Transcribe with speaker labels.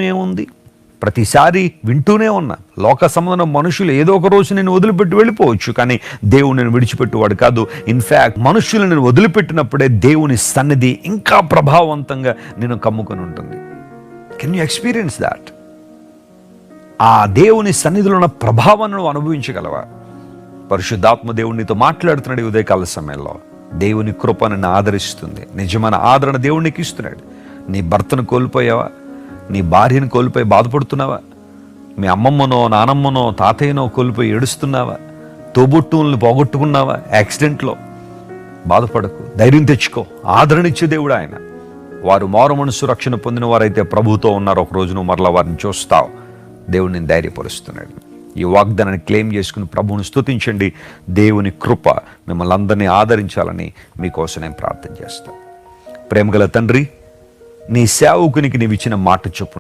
Speaker 1: ఏముంది? ప్రతిసారి వింటూనే ఉన్నా, లోక సంబంధమైన మనుషులు ఏదో ఒక రోజు నేను వదిలిపెట్టి వెళ్ళిపోవచ్చు, కానీ దేవుడు నేను విడిచిపెట్టేవాడు కాదు. ఇన్ఫ్యాక్ట్ మనుషులు నేను వదిలిపెట్టినప్పుడే దేవుని సన్నిధి ఇంకా ప్రభావవంతంగా నేను కమ్ముకొని ఉంటుంది. Can you experience that? ఆ దేవుని సన్నిధిలో ఉన్న ప్రభావాన్ని నువ్వు అనుభవించగలవా? పరిశుద్ధాత్మ దేవుడు నీతో మాట్లాడుతున్నాడు ఈ ఉదయకాల సమయంలో. దేవుని కృప నిన్ను ఆదరిస్తుంది. నిజమైన ఆదరణ దేవుడు నీకు ఇస్తున్నాడు. నీ భర్తను కోల్పోయావా? నీ భార్యను కోల్పోయి బాధపడుతున్నావా? మీ అమ్మమ్మనో నానమ్మనో తాతయ్యనో కోల్పోయి ఏడుస్తున్నావా? తోబుట్టువుల్ని పోగొట్టుకున్నావా యాక్సిడెంట్లో? బాధపడకు, ధైర్యం తెచ్చుకో. ఆదరణిచ్చే దేవుడు ఆయన. వారు మారు మనసు రక్షణ పొందిన వారైతే ప్రభుతో ఉన్నారు. ఒక రోజు నువ్వు మరలా వారిని చూస్తావు. దేవుడు నేను ధైర్యపరుస్తున్నాడు. ఈ వాగ్దానాన్ని క్లెయిమ్ చేసుకుని ప్రభువుని స్తుతించండి. దేవుని కృప మిమ్మల్ని అందరినీ ఆదరించాలని మీకోసం నేను ప్రార్థన చేస్తాను. ప్రేమగల తండ్రి, నీ సేవకునికి నీవు ఇచ్చిన మాట చొప్పున